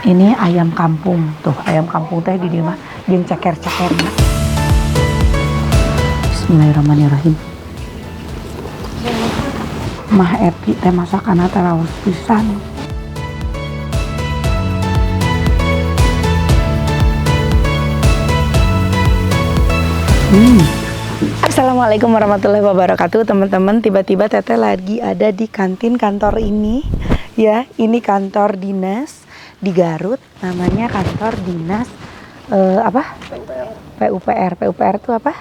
Ini ayam kampung tuh, ayam kampung teh di dia mah jeung ceker-cekerna. Bismillahirrahmanirrahim. Mah Eti teh masakanna teh laos pisan. Assalamualaikum warahmatullahi wabarakatuh teman-teman. Tiba-tiba Teteh lagi ada di kantin kantor ini ya. Ini kantor dinas di Garut, namanya kantor dinas PUPR. PUPR itu apa?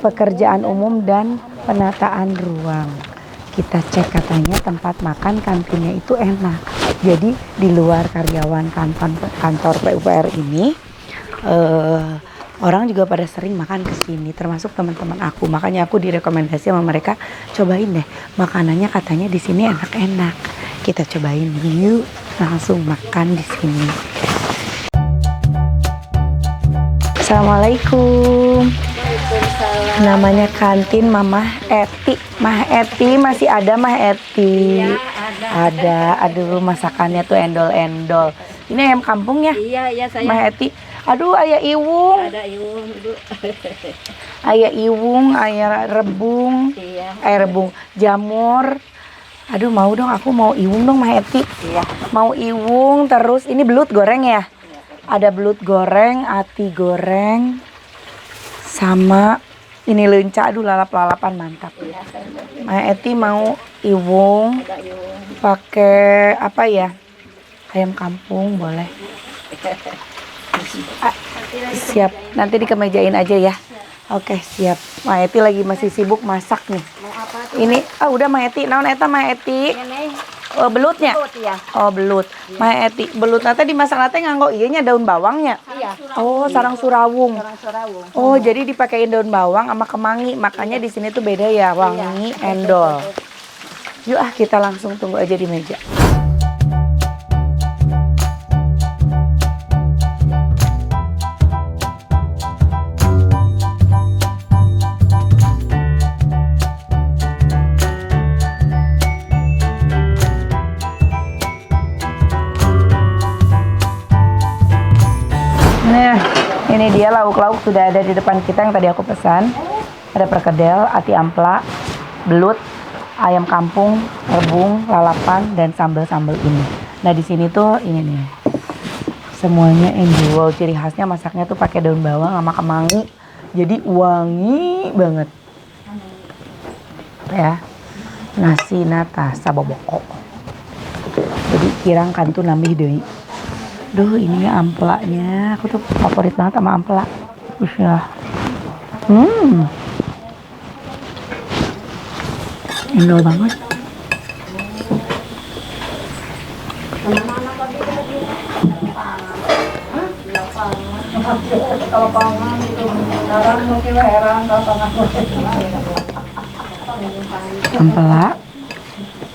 Pekerjaan Umum dan Penataan Ruang. Kita cek katanya tempat makan kantinnya itu enak. Jadi di luar karyawan kantor PUPR ini orang juga pada sering makan ke sini, termasuk teman-teman aku. Makanya aku direkomendasi sama mereka, cobain deh makanannya, katanya di sini enak-enak. Kita cobain yuk, langsung makan di sini. Assalamualaikum. Waalaikumsalam. Namanya kantin Mama Eti. Mah Eti masih ada Mah Eti? Iya, ada. Aduh, masakannya tuh endol-endol. Ini ayam kampung ya? Iya saya. Mah Eti. Aduh, ayah iwung. Ada iwung, Bu. Ayah iwung, ayah rebung. Iya. Ayah rebung, jamur. Aduh, mau dong, aku mau iwung dong Mah Eti. Iya. Mau iwung, terus ini belut goreng ya? Ada belut goreng, ati goreng, sama ini lenca. Aduh, lalap-lalapan mantap. Iya, Mah Eti mau iwung, ada iwung. pakai apa ya? Ayam kampung boleh. Siap, nanti dikemejain aja ya. Oke, siap. Mah Eti lagi masih sibuk masak nih. Mau apa tuh? Ini, udah Mah Eti, naon eta Mah Eti? Ini Oh, belutnya? belut ya. Oh, belut. Mah Eti, belut nanti dimasak nanti nganggo iyanya daun bawangnya. Iya. Oh, sarang surawung. Orang Sorawung. Oh, jadi dipakein daun bawang sama kemangi. Makanya di sini tuh beda ya, wangi, endol. Yuk kita langsung tunggu aja di meja. Nah, ini dia lauk-lauk sudah ada di depan kita yang tadi aku pesan. Ada perkedel, ati ampla, belut, ayam kampung, rebung, lalapan, dan sambal-sambal ini. Nah, di sini tuh ini nih. Semuanya enjoy. Ciri khasnya masaknya tuh pakai daun bawang sama kemangi. Jadi wangi banget. Ya. Nasi nata saboboko. Jadi kirang kan tuh nambah deui. Duh, ini ya amplanya. Aku tuh favorit banget sama ampla. Ya. Endol banget. Ampela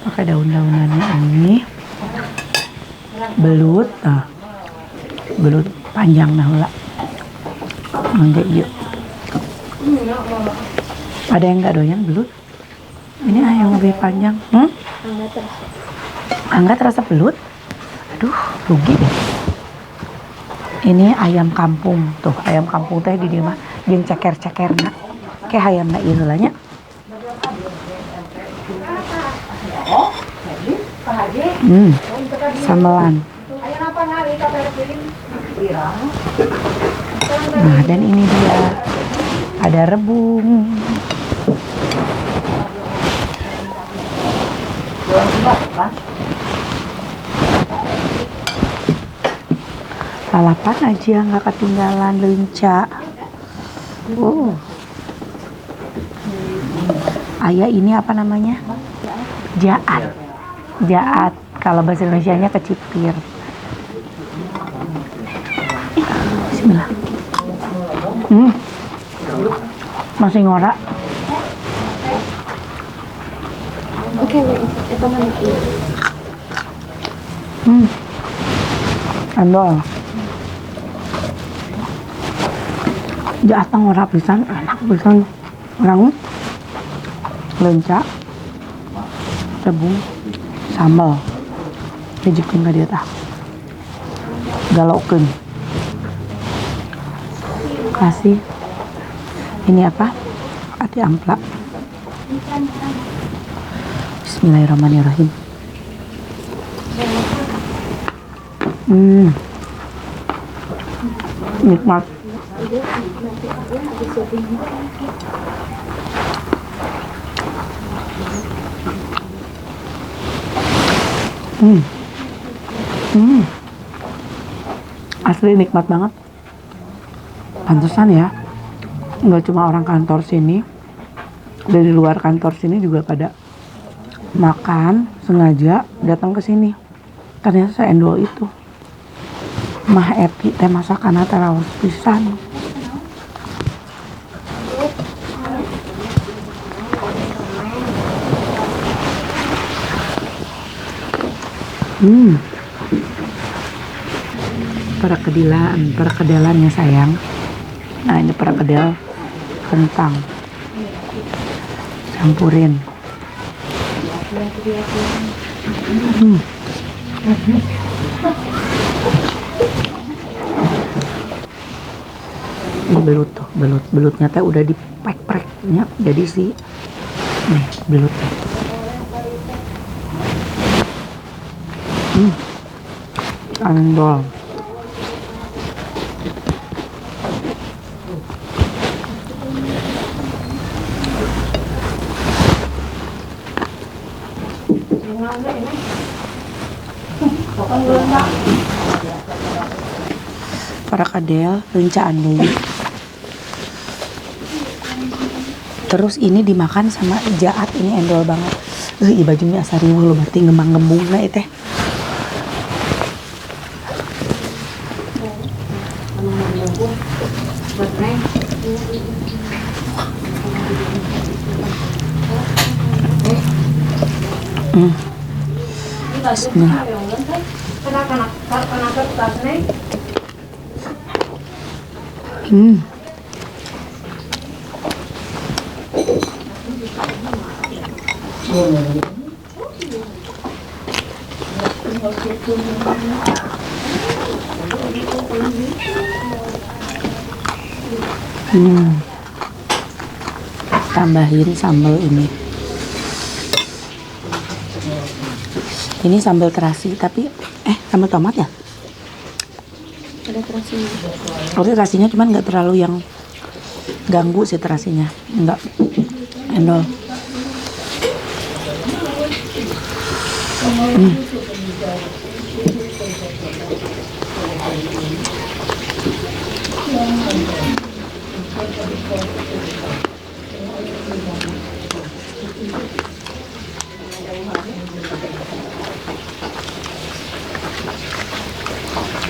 pakai daun-daunannya ini. Belut, belut panjang nah heula. Mangga ieu. Ada yang nggak doyan belut? Ini yang lebih panjang. Angga terasa belut? Aduh, rugi deh. Ini ayam kampung tuh, ayam kampung teh di dia mah jeung ceker-cekerna. Kayak hayamna ieu heula nya. Samelan. Nah, dan ini dia ada rebung. Lalapan aja nggak ketinggalan, lenca. Ayah ini apa namanya? Jaat. Jaat. Kalau bahasa Indonesianya kecipir. Bismillah. Masih ngorak. Oke, itu mana? Endol. Jaat ngorak pisan, enak pisan. Orang lenca, rebung, sambal. Dijekin ka dia tah. galaukeun. Kasih ini apa? Ati ampla. Bismillahirrahmanirrahim. Nikmat. Asli nikmat banget. Pantesan ya, nggak cuma orang kantor sini, dari luar kantor sini juga pada makan sengaja datang ke sini. Ternyata seendol itu mah Eti teh masakanna teh raos pisan. Perkedelan ya sayang. Nah ini perkedel kentang, campurin. Ini belut tuh, belutnya teh udah dipek-preknya jadi sih. Nih belutnya. Endol. Perkedel rencaan deui. Terus ini dimakan sama jaat, ini endol banget. Ieu bajunya asa riweuh lo berarti ngembang-ngembungna ieu teh. Bismillah. Tambahin sambal ini. Ini sambal terasi tapi sambal tomat ya? Ada terasinya. Oke, terasinya cuman nggak terlalu yang ganggu sih terasinya. Enggak. Endol.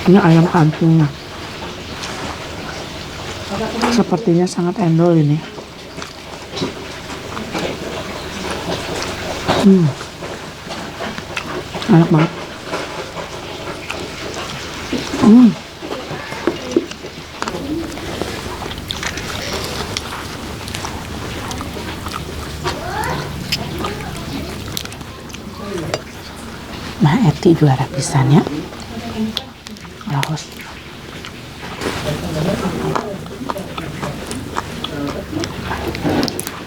Ini ayam kampungnya. Sepertinya sangat endol ini. Enak banget. Mah Eti juara pisan ya. Laos.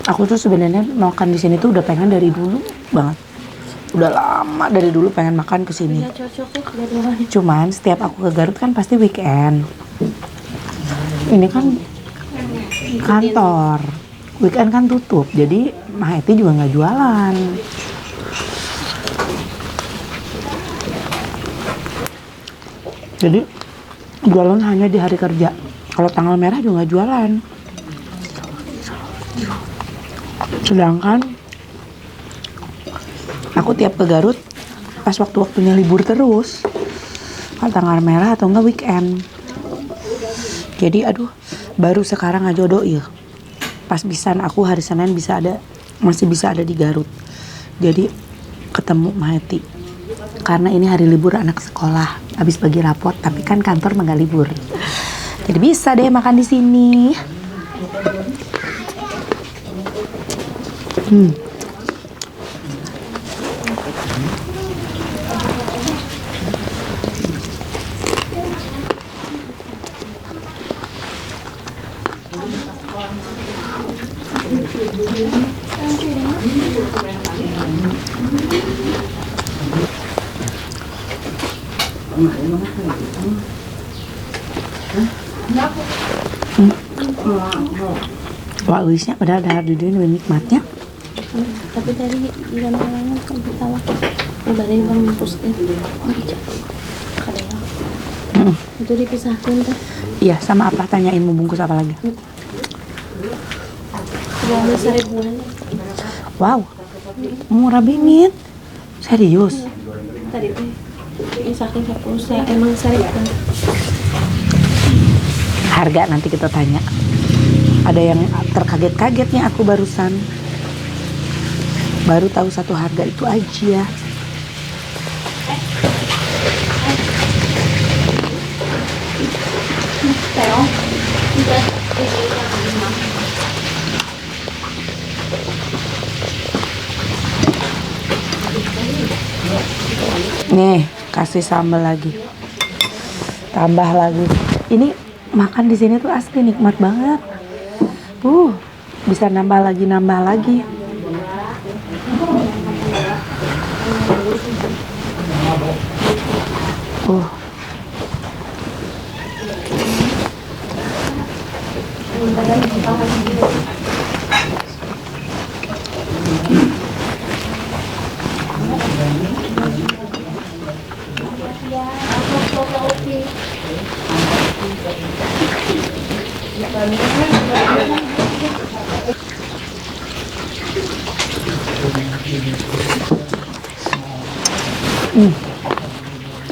Aku tuh sebenarnya makan di sini tuh udah pengen dari dulu banget. Udah lama dari dulu pengen makan ke sini. Ya cocok ya jadwalnya. Cuman setiap aku ke Garut kan pasti weekend. Ini kan kantor. Weekend kan tutup. Jadi Mah Eti juga nggak jualan. Jadi jualan hanya di hari kerja. Kalau tanggal merah juga nggak jualan. Sedangkan aku tiap ke Garut pas waktu-waktunya libur terus. Kalau tanggal merah atau enggak weekend. Jadi aduh, baru sekarang aja jodoh ya. Pas pisan aku hari Senin masih bisa ada di Garut. Jadi ketemu Mah Eti. Karena ini hari libur anak sekolah, habis bagi rapot, tapi kan kantor nggak libur. Jadi bisa deh makan di sini. Wah, uisnya padahal dahar di dunia nikmatnya. Tapi tadi di dalam kalangan kan pertama udah dari bang mampus deh. Itu dipisahkan tuh. Iya, sama apa? Tanyain mau bungkus apa lagi? Uang 1.000-an. Wow, murah bingit. Serius? Tadi tuh misalkan 10 saya emang 1.000. Harga nanti kita tanya. Ada yang terkaget-kaget nih aku barusan. Baru tahu satu harga itu aja. Nih, kasih sambal lagi. Tambah lagi. Ini makan di sini tuh asli nikmat banget. Bisa nambah lagi.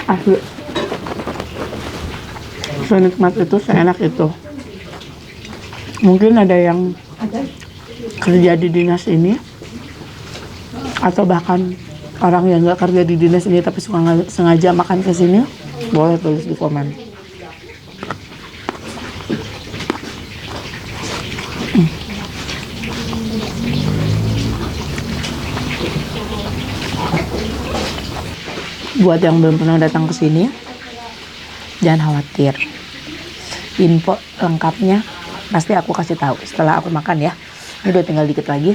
Asli. Senikmat itu, seenak itu. Mungkin ada yang kerja di dinas ini, atau bahkan orang yang nggak kerja di dinas ini tapi sengaja makan ke sini, boleh tulis di komen. Buat yang belum pernah datang ke sini, jangan khawatir. Info lengkapnya pasti aku kasih tahu setelah aku makan ya. Ini udah tinggal dikit lagi.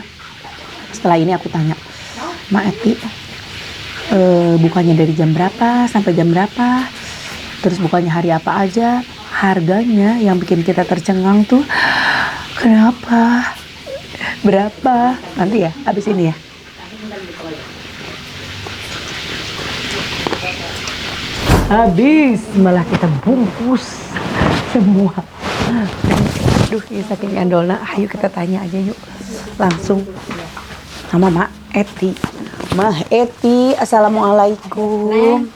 Setelah ini aku tanya, Mak Eti, bukanya dari jam berapa sampai jam berapa? Terus bukanya hari apa aja? Harganya yang bikin kita tercengang tuh kenapa? Berapa? Nanti ya, habis ini ya. Habis malah kita bungkus semua. Aduh, ini saking gandolna. Ayo kita tanya aja yuk langsung sama Mak Eti. Mak Eti, assalamualaikum.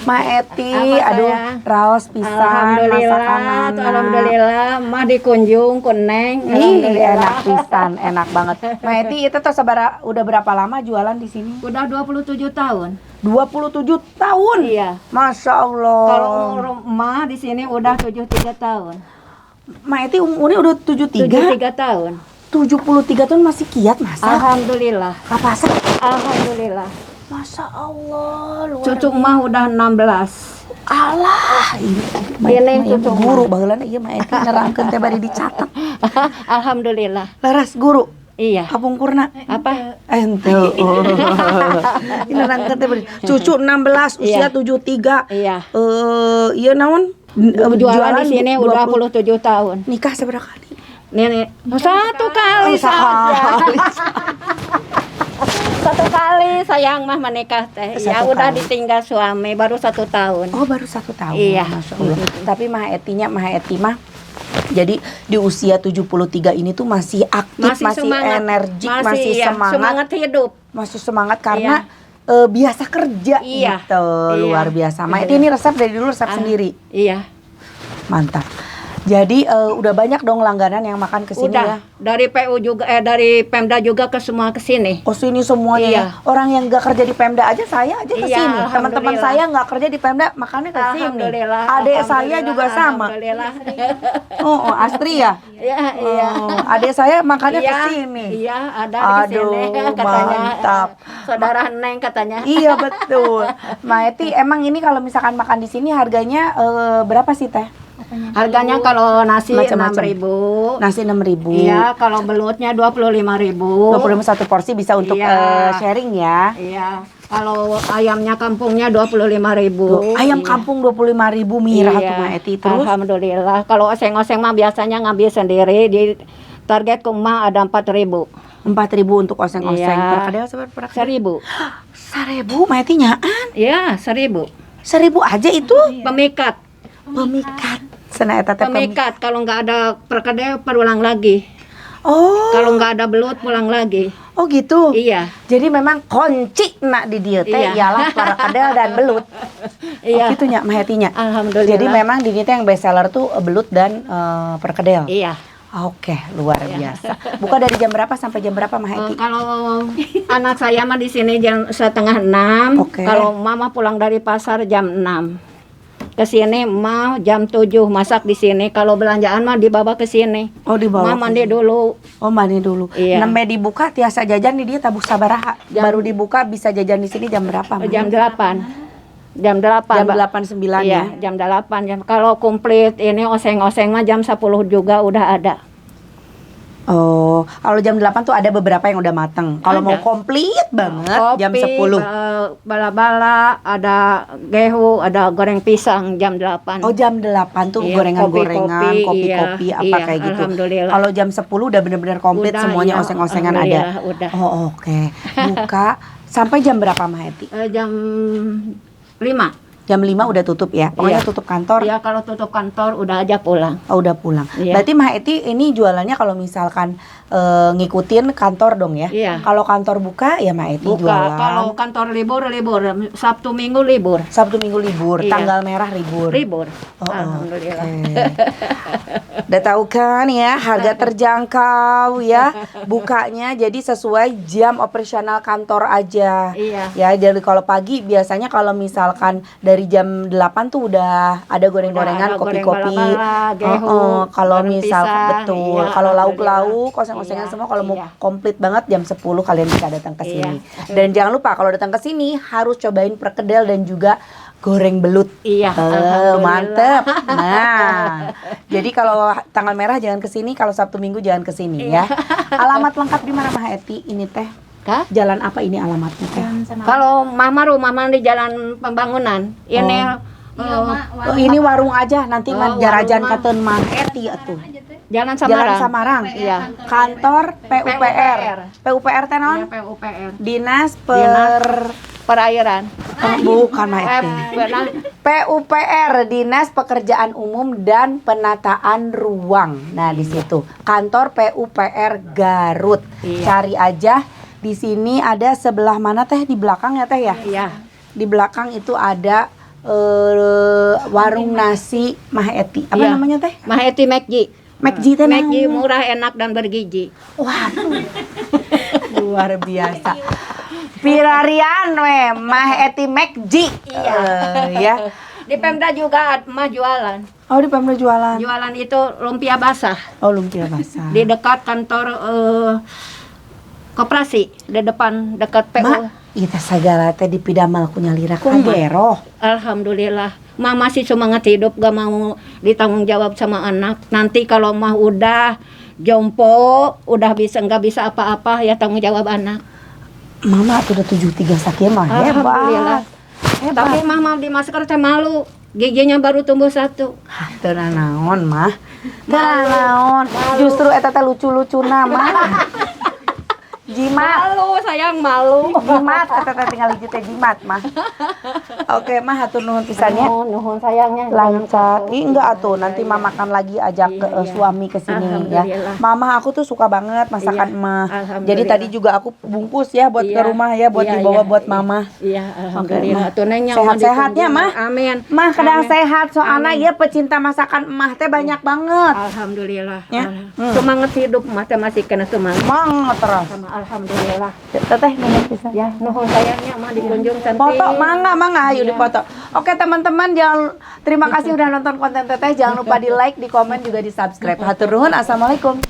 Mak Eti, aduh, raos pisan masakan. Alhamdulillah, mah dikunjung kuneng. Ih, enak pisan, enak banget. Mak Eti, itu tuh udah berapa lama jualan di sini? Udah 27 tahun. 27 tahun. Iya. Masya Allah. Kalau umur mah di sini udah 73 tahun. Mak Eti umurnya udah 73. 73 tahun. 73 tahun masih kiat masak. Alhamdulillah. Papasan. Alhamdulillah. Masya Allah, luar Cucu mah udah 16. Allah, Ini cucu guru baheulana ieu mah Eti nerangkeun teh bari dicatat. Alhamdulillah. Laras guru. Iya. Kapungkurna. Apa? Ente. Ini nerangkeun teh bari. Cucu 16, usia Iya. 73. Iya. Ieu naon? Jualan di sini udah 27 tahun. Nikah seberapa kali? Nenek satu kali saja. Satu kali sayang mah menikah teh. Ya Satu udah kali. ditinggal suami baru 1 tahun. Oh, baru 1 tahun. Iya. Masya Allah. Tapi Mah Eti mah jadi di usia 73 ini tuh masih aktif, masih semangat. energik, masih iya, semangat, hidup. masih semangat karena biasa kerja Iya. gitu. Iya. Luar biasa. Mah Iya. Eti ini resep dari dulu resep sendiri. Iya. Mantap. Jadi udah banyak dong langganan yang makan ke sini ya. Udah dari PU juga dari Pemda juga ke semua ke sini. Oh, sini semuanya Iya. ya. Orang yang nggak kerja di Pemda aja saya aja ke Iya, sini. Teman-teman alhamdulillah. saya nggak kerja di Pemda makannya ke sini. Alhamdulillah. Adik saya juga sama. Alhamdulillah. Oh, Astri ya? Iya, iya. Oh, adik saya makannya ke Iya, sini. Iya, ada di sini Aduh, katanya. mantap. Saudara Neng katanya. Iya, betul. Mbak Eti, emang ini kalau misalkan makan di sini harganya berapa sih, Teh? Harganya kalau nasi Macam-macam. 6.000. Nasi 6.000. Iya, kalau belutnya 25.000. 25 satu porsi bisa untuk Iya. sharing ya. Iya. Kalau ayamnya kampungnya 25.000. Ayam Iya. kampung 25.000 mirah Iya. tuh Mah Eti. Terus Alhamdulillah. Kalau oseng-oseng mah biasanya ngambil sendiri. Di target ke mah ada 4.000. 4.000 untuk oseng-oseng. Iya. Perkedel seberapa perkedel? 1.000. 1.000 Mah Eti nyaan. Iya, 1.000. 1.000 aja itu. Pemikat. Pemikat. Sana eta teh Pemikat. Kalau nggak ada perkedel, pulang lagi. Oh. Kalau nggak ada belut, pulang lagi. Oh gitu. Iya. Jadi memang kunci nak di dieu teh Iya. ialah perkedel dan belut. Oh Iya. gitu nya Mah Eti nya. Alhamdulillah. Jadi memang di dieu teh yang best seller tuh belut dan perkedel. Iya. Oke, luar biasa. Buka dari jam berapa sampai jam berapa Mah Eti? Kalau anak saya mah di sini jam 5:30. Oke. Kalau mama pulang dari pasar jam 6. Ke sini mah jam 7 masak di sini. Kalau belanjaan mah dibawa ke sini. Oh dibawa. Mama mandi dulu. Oh mandi dulu. Iya. Nembe dibuka tiasa jajan di dia tabuk sabaraha. Baru dibuka bisa jajan di sini jam berapa? Mah? Jam 8. Jam 8. Jam Mbak. 8.9 Iya, ya. jam 8. Kalau komplit ini oseng-oseng mah jam 10 juga udah ada. Oh, kalau jam 8 tuh ada beberapa yang udah mateng. Kalau mau Ada. komplit banget jam Kopi, 10. bala-bala, ada gehu, ada goreng pisang jam 8. Oh jam 8 tuh Iya, gorengan-gorengan, kopi-kopi, kopi-kopi iya, apa iya, kayak gitu. alhamdulillah. Kalau jam 10 udah bener-bener komplit Udah, semuanya iya, oseng-osengan ada. alhamdulillah, udah. Oh oke. Buka sampai jam berapa Mah Eti? Jam 5. Jam 5 udah tutup ya. Pokoknya Iya. tutup kantor. Ya kalau tutup kantor udah aja pulang. Oh, udah pulang. Iya. Berarti Mah Eti ini jualannya kalau misalkan ngikutin kantor dong ya. Iya. Kalau kantor buka ya Mah Eti Buka. jualan. Kalau kantor libur. Sabtu Minggu libur. Sabtu Minggu libur, Iya. tanggal merah libur. Libur. Oh, Alhamdulillah. oke. Udah tahu kan ya, harga terjangkau ya. Bukanya jadi sesuai jam operasional kantor aja. Iya. Ya, jadi kalau pagi biasanya kalau misalkan dari jam 8 tuh udah ada goreng-gorengan, Udah ada goreng kopi-kopi. bala-bala, gehu, Kalau goreng misal pisang. betul, Iya, kalau lauk-lauk, alhamdulillah. oseng-osengan Iya, semua kalau mau iya. komplit banget jam 10 kalian bisa datang ke Iya. sini. Dan jangan lupa kalau datang ke sini harus cobain perkedel dan juga goreng belut. Iya, alhamdulillah. Mantep. Nah, jadi kalau tanggal merah jangan ke sini, kalau Sabtu Minggu jangan ke sini ya. Iya. Alamat lengkap di mana Mah Eti? Ini teh. Kah? Jalan apa ini alamatnya teh? Kalau mama rumah di jalan pembangunan. Ini Oh, ini warung aja nanti mah Oh, jarajan warung mah. katen Mah Eti atuh. Jalan Jalan Samarang. Samarang. Iya. Kantor PUPR. PUPR teh Iya, naon? PUPR. Dinas Perairan. bukan Mah Eti. Benar. PUPR Dinas Pekerjaan Umum dan Penataan Ruang. Nah, di situ kantor PUPR Garut. Iya. Cari aja di sini ada sebelah mana teh di belakang ya teh ya? Iya. Di belakang itu ada warung nasi Mah Eti. Apa Iya. namanya teh? Maheti Mekji. McG teh Mekji naon? murah, enak dan bergizi. Waduh. Luar biasa. Pirarian we Mah Eti McG. Iya. Ya. Di Pemda juga mah jualan. Oh, di Pemda jualan. Jualan itu lumpia basah Oh, lumpia basah. di dekat kantor koperasi, di depan dekat PU. Mak, ita segala teh di pidamal kunya lira Kumaha? kageroh. Alhamdulillah. Mah masih semangat hidup, gak mau ditanggung jawab sama anak. Nanti kalau mah udah jompo, udah nggak bisa apa-apa, ya tanggung jawab anak. Mama tuh udah 73 sakieu mah Alhamdulillah. hebat. Tapi mah di masker teh malu. Giginya baru tumbuh 1. Teu naon mah. Teu naon. Justru eta teh lucu-lucuna mah. Jimat. Malu, sayang malu. Jimat eta teh tinggal hiji teh jimat mah. Oke mah hatur nuhun pisannya. Nuhun sayangnya. Lancar. Ih enggak atuh, nanti mama makan lagi ajak ke Iya, iya. suami ke sini ya. Alhamdulillah. Mama aku tuh suka banget masakan Iya, emah. alhamdulillah. Jadi tadi juga aku bungkus ya buat ke Iya, rumah ya buat iya, dibawa iya, buat iya. mama. Iya, alhamdulillah. Oke, Tuh nengnya sehat-sehatnya, Mah. Amin. Mah kadang Amin. sehat soalnya Amin. ya pecinta masakan emah teh banyak banget. Alhamdulillah. Ya. Semangat hidup mah teh masih kena semangat. Semangat terus. Sama alhamdulillah. Teteh nuhun pisan. Ya, nuhun sayangnya mah dikunjung cantik. Foto mangga ayo Iya. dipoto. Oke teman-teman jangan terima kasih udah nonton konten teteh, jangan lupa di like, di komen juga di subscribe. Hatur nuhun, assalamualaikum.